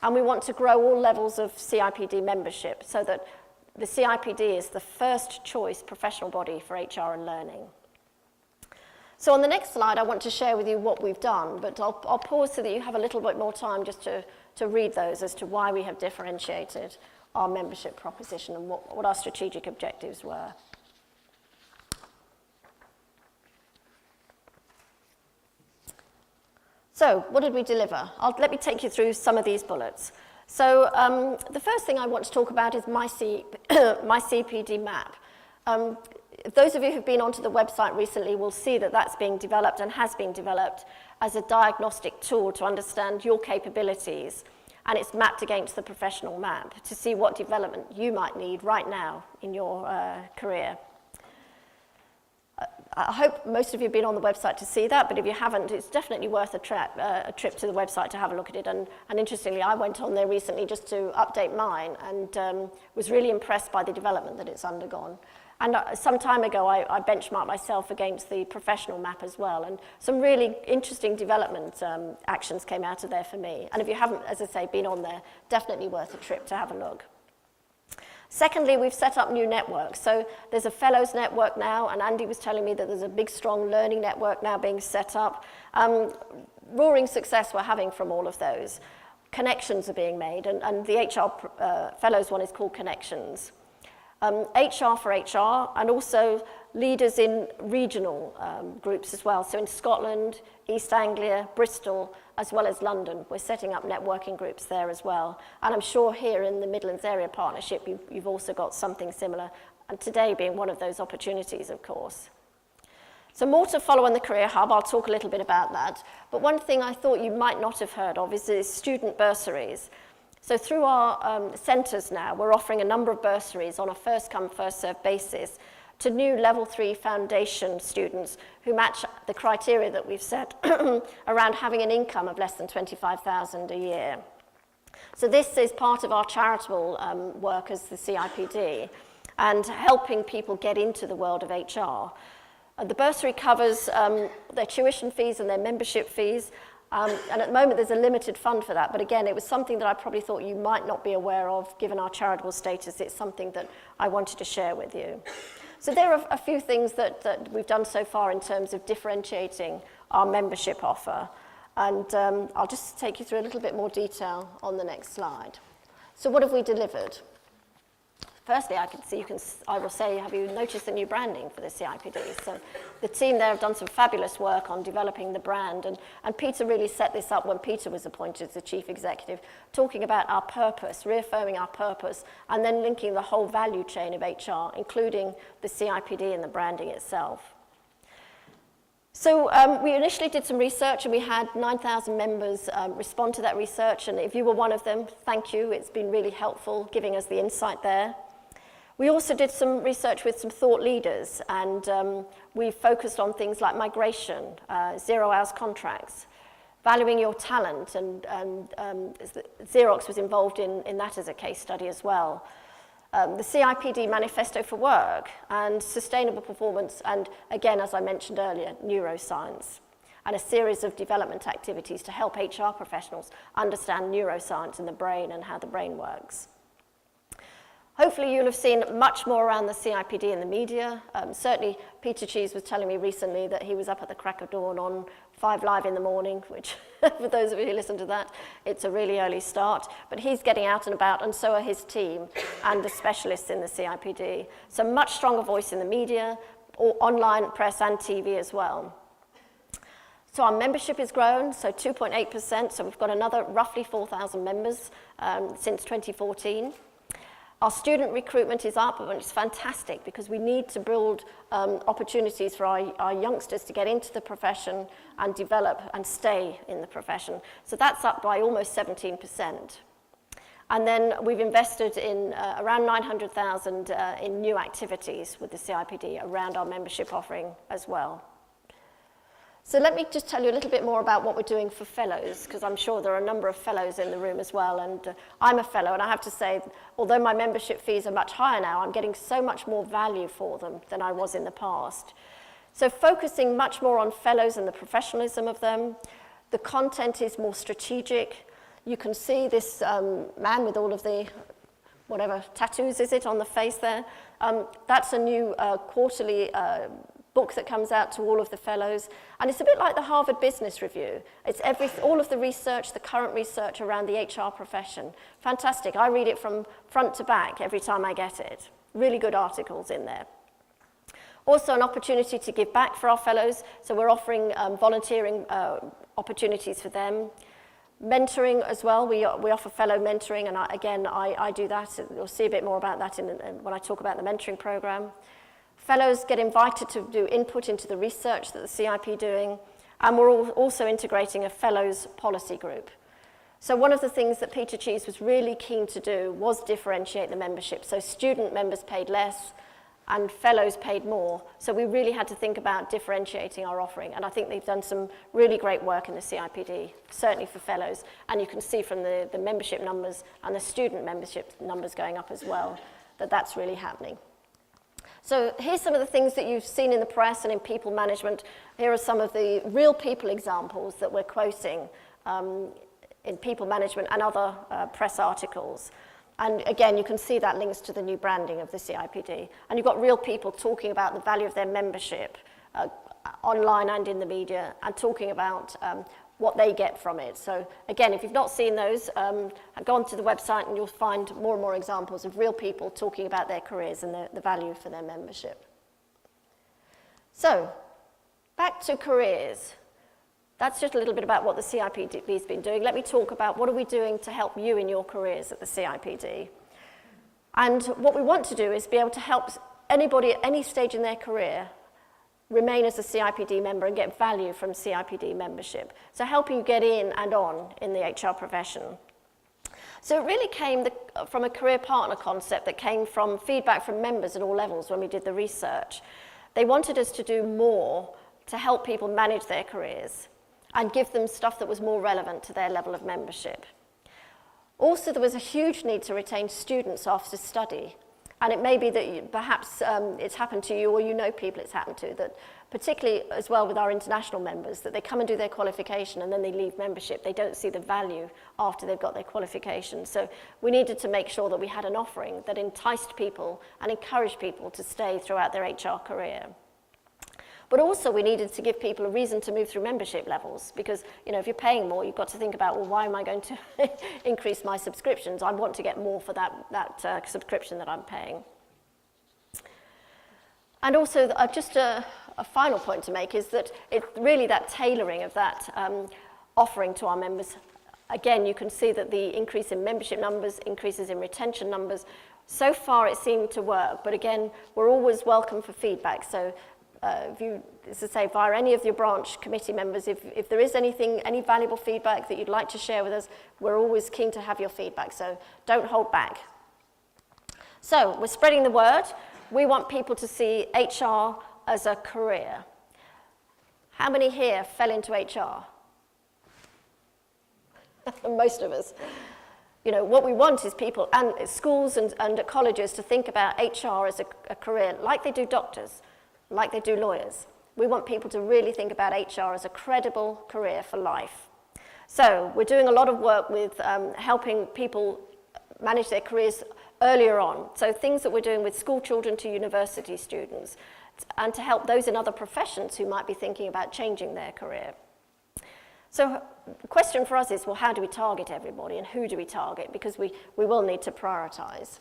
And we want to grow all levels of CIPD membership so that the CIPD is the first choice professional body for HR and learning. So on the next slide, I want to share with you what we've done, but I'll pause so that you have a little bit more time just to read those as to why we have differentiated our membership proposition and what our strategic objectives were. So what did we deliver? Let me take you through some of these bullets. So the first thing I want to talk about is my CIPD Map. Those of you who've been onto the website recently will see that that's being developed and has been developed as a diagnostic tool to understand your capabilities, and it's mapped against the professional map to see what development you might need right now in your career. I hope most of you have been on the website to see that, but if you haven't, it's definitely worth a trip to the website to have a look at it. And interestingly, I went on there recently just to update mine and was really impressed by the development that it's undergone. And some time ago, I benchmarked myself against the professional map as well, and some really interesting development actions came out of there for me. And if you haven't, as I say, been on there, definitely worth a trip to have a look. Secondly, we've set up new networks. So there's a fellows network now, and Andy was telling me that there's a big, strong learning network now being set up. Roaring success we're having from all of those. Connections are being made, and the HR fellows one is called Connections. HR for HR, and also leaders in regional groups as well. So in Scotland, East Anglia, Bristol, as well as London, we're setting up networking groups there as well. And I'm sure here in the Midlands Area Partnership, you've also got something similar, and today being one of those opportunities, of course. So more to follow on the Career Hub. I'll talk a little bit about that. But one thing I thought you might not have heard of is student bursaries. So through our centres now, we're offering a number of bursaries on a first-come, first-served basis to new Level 3 foundation students who match the criteria that we've set around having an income of less than $25,000 a year. So this is part of our charitable work as the CIPD and helping people get into the world of HR. The bursary covers their tuition fees and their membership fees, and at the moment there's a limited fund for that, but again, it was something that I probably thought you might not be aware of given our charitable status. It's something that I wanted to share with you. So there are a few things that we've done so far in terms of differentiating our membership offer, and I'll just take you through a little bit more detail on the next slide. So what have we delivered? Firstly, I will say, have you noticed the new branding for the CIPD? So the team there have done some fabulous work on developing the brand, and Peter really set this up when Peter was appointed as the chief executive, talking about our purpose, reaffirming our purpose, and then linking the whole value chain of HR, including the CIPD and the branding itself. So we initially did some research, and we had 9,000 members respond to that research, and if you were one of them, thank you. It's been really helpful giving us the insight there. We also did some research with some thought leaders, and we focused on things like migration, 0-hours contracts, valuing your talent, and Xerox was involved in that as a case study as well. The CIPD Manifesto for Work, and sustainable performance, and again, as I mentioned earlier, neuroscience, and a series of development activities to help HR professionals understand neuroscience in the brain and how the brain works. Hopefully you'll have seen much more around the CIPD in the media. Certainly Peter Cheese was telling me recently that he was up at the crack of dawn on 5 Live in the morning, which for those of you who listen to that, it's a really early start. But he's getting out and about, and so are his team and the specialists in the CIPD. So much stronger voice in the media, or online press and TV as well. So our membership has grown, so 2.8%, so we've got another roughly 4,000 members since 2014. Our student recruitment is up, and it's fantastic because we need to build opportunities for our youngsters to get into the profession and develop and stay in the profession. So that's up by almost 17%. And then we've invested in around 900,000 in new activities with the CIPD around our membership offering as well. So let me just tell you a little bit more about what we're doing for fellows, because I'm sure there are a number of fellows in the room as well, and I'm a fellow, and I have to say, although my membership fees are much higher now, I'm getting so much more value for them than I was in the past. So focusing much more on fellows and the professionalism of them. The content is more strategic. You can see this man with all of the, whatever, tattoos is it on the face there? That's a new quarterly book that comes out to all of the fellows, and it's a bit like the Harvard Business Review. It's all of the research, the current research around the HR profession. Fantastic. I read it from front to back every time I get it. Really good articles in there. Also an opportunity to give back for our fellows, so we're offering volunteering opportunities for them. Mentoring as well, we offer fellow mentoring, and I do that. You'll see a bit more about that when I talk about the mentoring program. Fellows get invited to do input into the research that the CIP is doing, and we're also integrating a fellows policy group. So one of the things that Peter Cheese was really keen to do was differentiate the membership. So student members paid less and fellows paid more. So we really had to think about differentiating our offering, and I think they've done some really great work in the CIPD, certainly for fellows, and you can see from the membership numbers and the student membership numbers going up as well that that's really happening. So here's some of the things that you've seen in the press and in people management. Here are some of the real people examples that we're quoting in people management and other press articles. And again, you can see that links to the new branding of the CIPD. And you've got real people talking about the value of their membership, online and in the media, and talking about what they get from it. So again, if you've not seen those, go onto the website and you'll find more and more examples of real people talking about their careers and the value for their membership. So, back to careers. That's just a little bit about what the CIPD has been doing. Let me talk about what are we doing to help you in your careers at the CIPD. And what we want to do is be able to help anybody at any stage in their career remain as a CIPD member and get value from CIPD membership. So helping you get in and on in the HR profession. So it really came from a career partner concept that came from feedback from members at all levels when we did the research. They wanted us to do more to help people manage their careers and give them stuff that was more relevant to their level of membership. Also, there was a huge need to retain students after study. And it may be that perhaps it's happened to you, or you know people it's happened to, that particularly as well with our international members, that they come and do their qualification and then they leave membership. They don't see the value after they've got their qualification. So we needed to make sure that we had an offering that enticed people and encouraged people to stay throughout their HR career. But also we needed to give people a reason to move through membership levels, because if you're paying more, you've got to think about, well, why am I going to increase my subscriptions? I want to get more for that subscription that I'm paying. And also, just a final point to make is that it's really that tailoring of that offering to our members. Again, you can see that the increase in membership numbers, increases in retention numbers. So far it seemed to work, but again, we're always welcome for feedback. So if you, as I say, via any of your branch committee members, if there is any valuable feedback that you'd like to share with us, we're always keen to have your feedback, so don't hold back. So, we're spreading the word. We want people to see HR as a career. How many here fell into HR? Most of us. What we want is people, and schools and at colleges, to think about HR as a career, like they do doctors, like they do lawyers. We want people to really think about HR as a credible career for life. So we're doing a lot of work with helping people manage their careers earlier on. So things that we're doing with school children to university students, and to help those in other professions who might be thinking about changing their career. So the question for us is, well, how do we target everybody and who do we target? Because we will need to prioritize.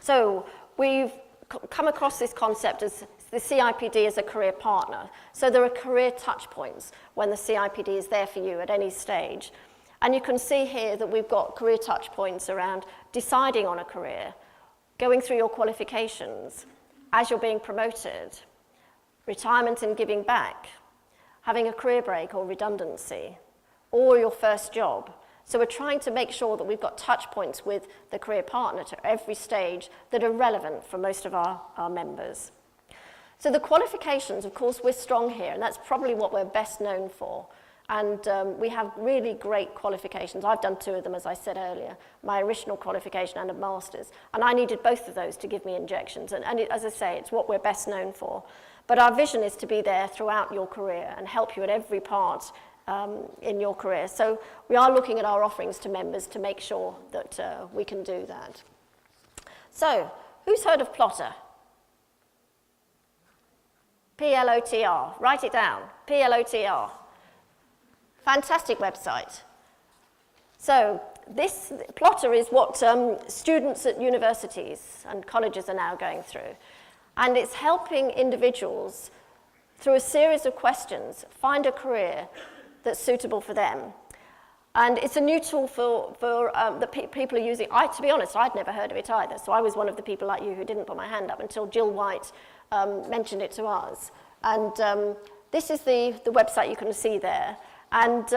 So we've come across this concept as the CIPD as a career partner. So there are career touch points when the CIPD is there for you at any stage. And you can see here that we've got career touch points around deciding on a career, going through your qualifications, as you're being promoted, retirement and giving back, having a career break or redundancy, or your first job. So we're trying to make sure that we've got touch points with the career partner to every stage that are relevant for most of our members. So the qualifications, of course, we're strong here, and that's probably what we're best known for. And we have really great qualifications. I've done 2 of them, as I said earlier, my original qualification and a master's. And I needed both of those to give me injections. And as I say, it's what we're best known for. But our vision is to be there throughout your career and help you at every part in your career. So we are looking at our offerings to members to make sure that we can do that. So, who's heard of Plotter? P-L-O-T-R. Write it down. P-L-O-T-R. Fantastic website. So this Plotter is what students at universities and colleges are now going through. And it's helping individuals, through a series of questions, find a career that's suitable for them. And it's a new tool for people are using. To be honest, I'd never heard of it either. So I was one of the people like you who didn't put my hand up until Jill White mentioned it to us. And this is the website you can see there. And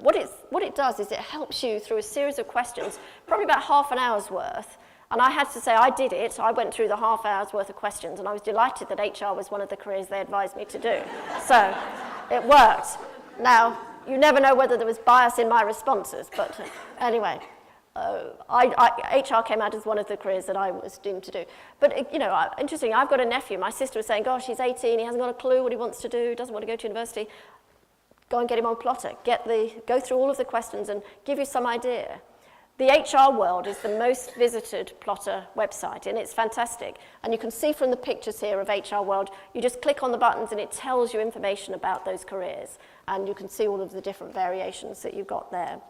what it does is it helps you through a series of questions, probably about half an hour's worth. And I had to say I did it. I went through the half hour's worth of questions, and I was delighted that HR was one of the careers they advised me to do. So it worked. Now, you never know whether there was bias in my responses, but anyway. HR came out as one of the careers that I was doomed to do. But, interesting, I've got a nephew. My sister was saying, gosh, he's 18, he hasn't got a clue what he wants to do, doesn't want to go to university. Go and get him on Plotter. Go through all of the questions and give you some idea. The HR World is the most visited plotter website, and it's fantastic. And you can see from the pictures here of HR World, you just click on the buttons and it tells you information about those careers. And you can see all of the different variations that you've got there.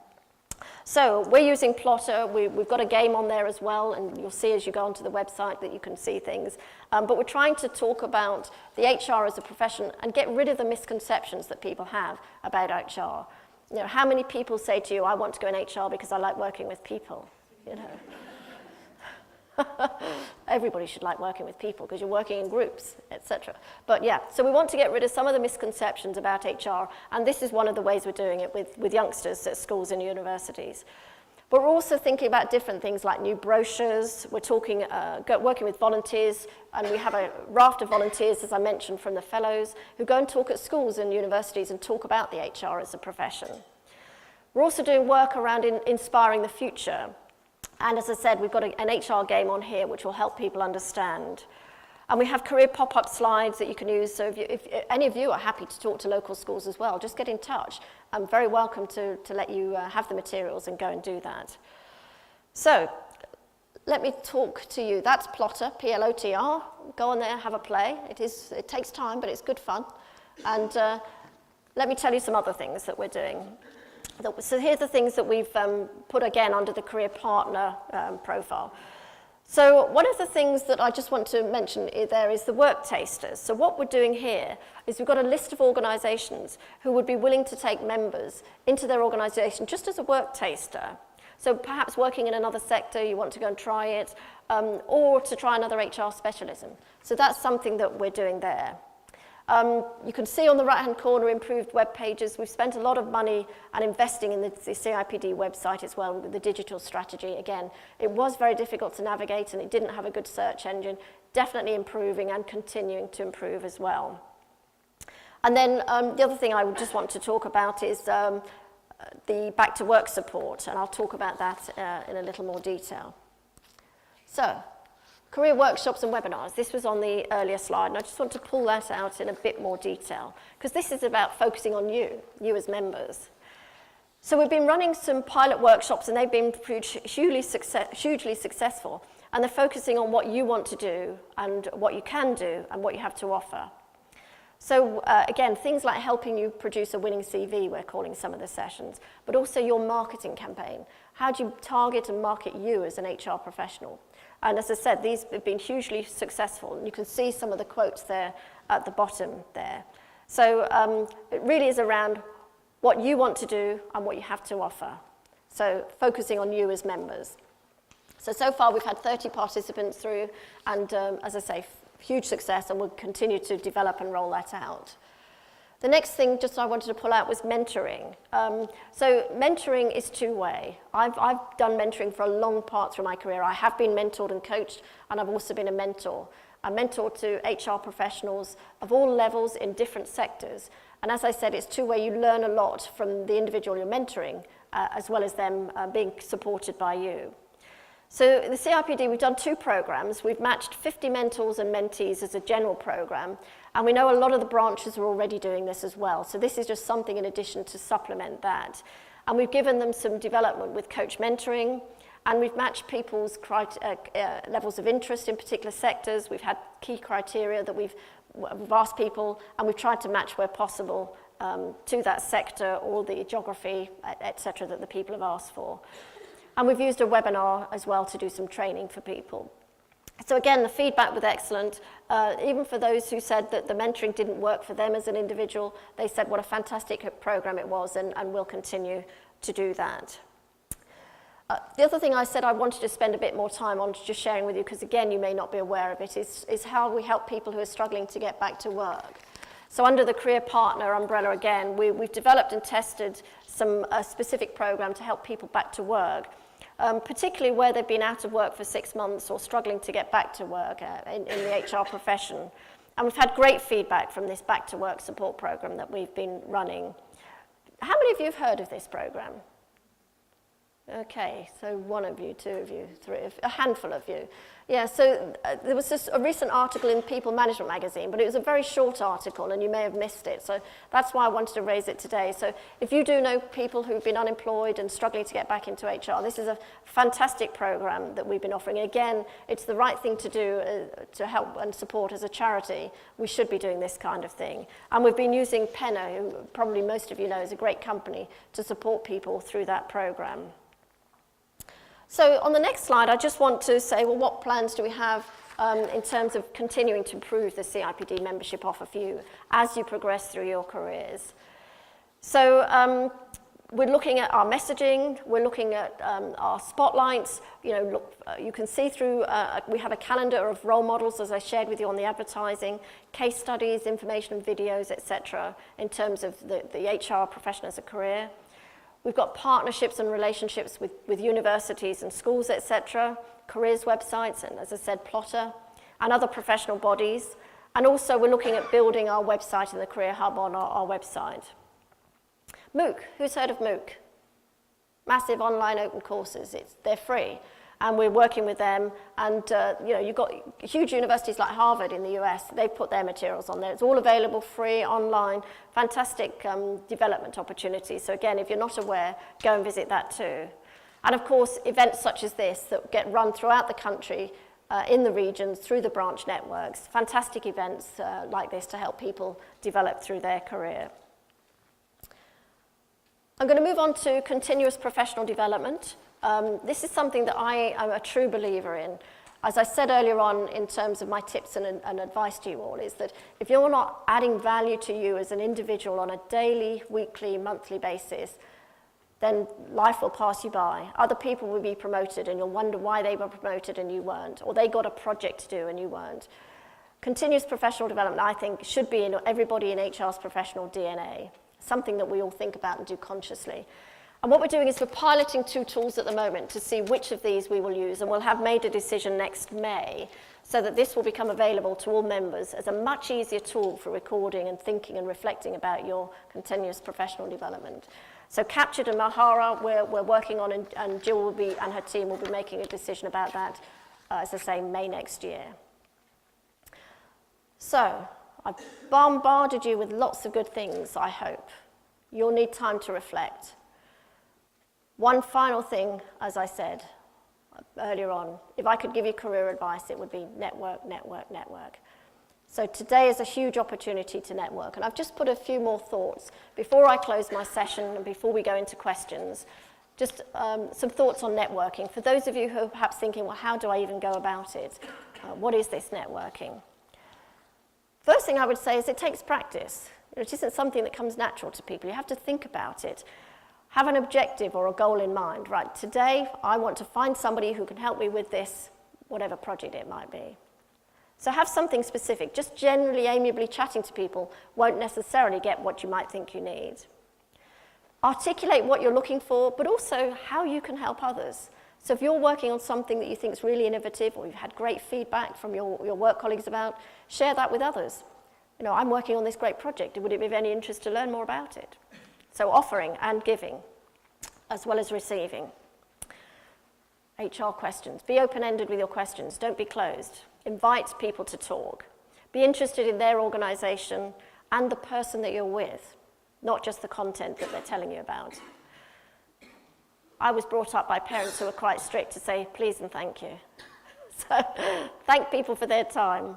So we're using Plotter. We've got a game on there as well, and you'll see as you go onto the website that you can see things. But we're trying to talk about the HR as a profession and get rid of the misconceptions that people have about HR. You know, how many people say to you, I want to go in HR because I like working with people? You know, everybody should like working with people because you're working in groups, etc. But yeah, so we want to get rid of some of the misconceptions about HR, and this is one of the ways we're doing it with youngsters at schools and universities. But we're also thinking about different things like new brochures. We're talking, working with volunteers, and we have a raft of volunteers, as I mentioned, from the fellows, who go and talk at schools and universities and talk about the HR as a profession. We're also doing work around inspiring the future. And as I said, we've got an HR game on here which will help people understand. And we have career pop-up slides that you can use. So if any of you are happy to talk to local schools as well, just get in touch. I'm very welcome to let you have the materials and go and do that. So let me talk to you. That's Plotter, P-L-O-T-R. Go on there, have a play. It takes time, but it's good fun. And let me tell you some other things that we're doing. So here's the things that we've put again under the career partner profile. So one of the things that I just want to mention there is the work tasters. So what we're doing here is we've got a list of organisations who would be willing to take members into their organisation just as a work taster. So perhaps working in another sector, you want to go and try it, or to try another HR specialism. So that's something that we're doing there. You can see on the right-hand corner improved web pages. We've spent a lot of money and investing in the CIPD website as well with the digital strategy. Again, it was very difficult to navigate and it didn't have a good search engine. Definitely improving and continuing to improve as well. And then the other thing I would just want to talk about is the back to work support, and I'll talk about that in a little more detail. So, career workshops and webinars. This was on the earlier slide, and I just want to pull that out in a bit more detail, because this is about focusing on you as members. So we've been running some pilot workshops, and they've been hugely successful, and they're focusing on what you want to do, and what you can do, and what you have to offer. So again, things like helping you produce a winning CV, we're calling some of the sessions, but also your marketing campaign. How do you target and market you as an HR professional? And as I said, these have been hugely successful. And you can see some of the quotes there at the bottom there. So it really is around what you want to do and what you have to offer. So focusing on you as members. So far we've had 30 participants through, and as I say, huge success, and we'll continue to develop and roll that out. The next thing just I wanted to pull out was mentoring. So mentoring is two-way. I've done mentoring for a long part through my career. I have been mentored and coached, and I've also been a mentor. I mentor to HR professionals of all levels in different sectors. And as I said, it's two-way. You learn a lot from the individual you're mentoring, as well as them being supported by you. So in the CIPD, we've done 2 programs. We've matched 50 mentors and mentees as a general program, and we know a lot of the branches are already doing this as well. So this is just something in addition to supplement that. And we've given them some development with coach mentoring, and we've matched people's levels of interest in particular sectors. We've had key criteria that we've asked people, and we've tried to match where possible to that sector or the geography, etc., that the people have asked for. And we've used a webinar as well to do some training for people. So again, the feedback was excellent. Even for those who said that the mentoring didn't work for them as an individual, they said what a fantastic program it was, and we'll continue to do that. The other thing I said I wanted to spend a bit more time on just sharing with you, because again, you may not be aware of it, is how we help people who are struggling to get back to work. So under the Career Partner umbrella again, we've developed and tested a specific program to help people back to work. Particularly where they've been out of work for 6 months or struggling to get back to work in the HR profession. And we've had great feedback from this back to work support program that we've been running. How many of you have heard of this program? Okay, so one of you, two of you, three, a handful of you. Yeah, so there was a recent article in People Management magazine, but it was a very short article and you may have missed it. So that's why I wanted to raise it today. So if you do know people who've been unemployed and struggling to get back into HR, this is a fantastic program that we've been offering. And again, it's the right thing to do to help and support as a charity. We should be doing this kind of thing. And we've been using Penna, who probably most of you know is a great company, to support people through that program. So on the next slide, I just want to say, well, what plans do we have in terms of continuing to improve the CIPD membership offer for you as you progress through your careers? So we're looking at our messaging, we're looking at our spotlights. You know, you can see through, we have a calendar of role models, as I shared with you on the advertising, case studies, information and videos, etc., in terms of the HR profession as a career. We've got partnerships and relationships with universities and schools, etc., careers websites, and as I said, Plotter, and other professional bodies. And also we're looking at building our website and the Career Hub on our website. MOOC, who's heard of MOOC? Massive online open courses, they're free. And we're working with them, and you know, you've got huge universities like Harvard in the US, they've put their materials on there. It's all available free, online, fantastic development opportunities. So again, if you're not aware, go and visit that too. And of course, events such as this that get run throughout the country, in the regions, through the branch networks, fantastic events like this to help people develop through their career. I'm going to move on to continuous professional development. This is something that I am a true believer in. As I said earlier on, in terms of my tips and advice to you all, is that if you're not adding value to you as an individual on a daily, weekly, monthly basis, then life will pass you by. Other people will be promoted and you'll wonder why they were promoted and you weren't, or they got a project to do and you weren't. Continuous professional development, I think, should be in everybody in HR's professional DNA, something that we all think about and do consciously. And what we're doing is we're piloting 2 tools at the moment to see which of these we will use, and we'll have made a decision next May so that this will become available to all members as a much easier tool for recording and thinking and reflecting about your continuous professional development. So Captured and Mahara we're working on, and Jill will be, and her team will be making a decision about that, as I say, May next year. So I've bombarded you with lots of good things, I hope. You'll need time to reflect. One final thing, as I said earlier on, if I could give you career advice, it would be network, network, network. So today is a huge opportunity to network, and I've just put a few more thoughts before I close my session and before we go into questions. Just some thoughts on networking. For those of you who are perhaps thinking, well, how do I even go about it? What is this networking? First thing I would say is it takes practice. It isn't something that comes natural to people. You have to think about it. Have an objective or a goal in mind. Right, today I want to find somebody who can help me with this, whatever project it might be. So have something specific. Just generally amiably chatting to people won't necessarily get what you might think you need. Articulate what you're looking for, but also how you can help others. So if you're working on something that you think is really innovative, or you've had great feedback from your work colleagues about, share that with others. You know, I'm working on this great project. Would it be of any interest to learn more about it? So offering and giving, as well as receiving. HR questions. Be open-ended with your questions. Don't be closed. Invite people to talk. Be interested in their organisation and the person that you're with, not just the content that they're telling you about. I was brought up by parents who were quite strict to say please and thank you. So thank people for their time.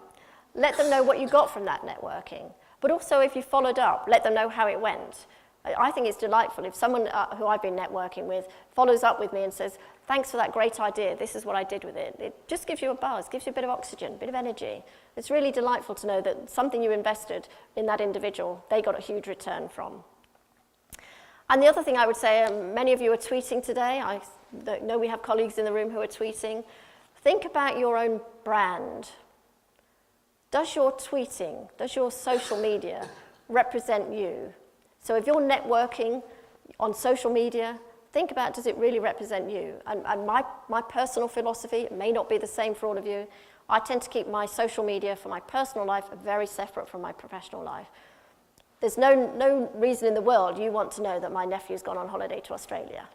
Let them know what you got from that networking. But also, if you followed up, let them know how it went. I think it's delightful if someone who I've been networking with follows up with me and says, thanks for that great idea, this is what I did with it. It just gives you a buzz, gives you a bit of oxygen, a bit of energy. It's really delightful to know that something you invested in that individual, they got a huge return from. And the other thing I would say, many of you are tweeting today. I know we have colleagues in the room who are tweeting. Think about your own brand. Does your tweeting, does your social media represent you? So if you're networking on social media, think about, does it really represent you? And my personal philosophy, it may not be the same for all of you, I tend to keep my social media for my personal life very separate from my professional life. There's no reason in the world you want to know that my nephew's gone on holiday to Australia.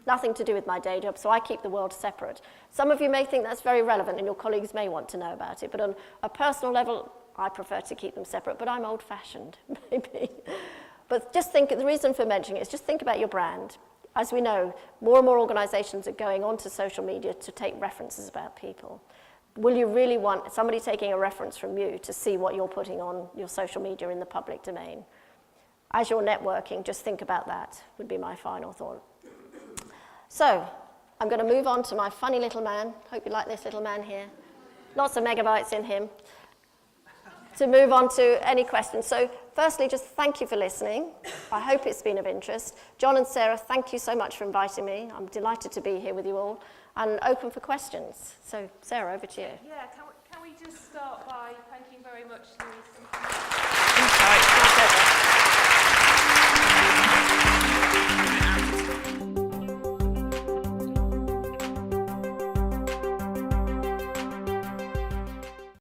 nothing to do with my day job, so I keep the world separate. Some of you may think that's very relevant and your colleagues may want to know about it, but on a personal level, I prefer to keep them separate, but I'm old-fashioned, maybe. But just think, the reason for mentioning it is just think about your brand. As we know, more and more organizations are going onto social media to take references about people. Will you really want somebody taking a reference from you to see what you're putting on your social media in the public domain? As you're networking, just think about that, would be my final thought. So, I'm going to move on to my funny little man. Hope you like this little man here. Lots of megabytes in him. To move on to any questions. So, firstly, just thank you for listening. I hope it's been of interest. John and Sarah, thank you so much for inviting me. I'm delighted to be here with you all and open for questions. So, Sarah, over to you. Yeah, can we just start by thanking very much Louise.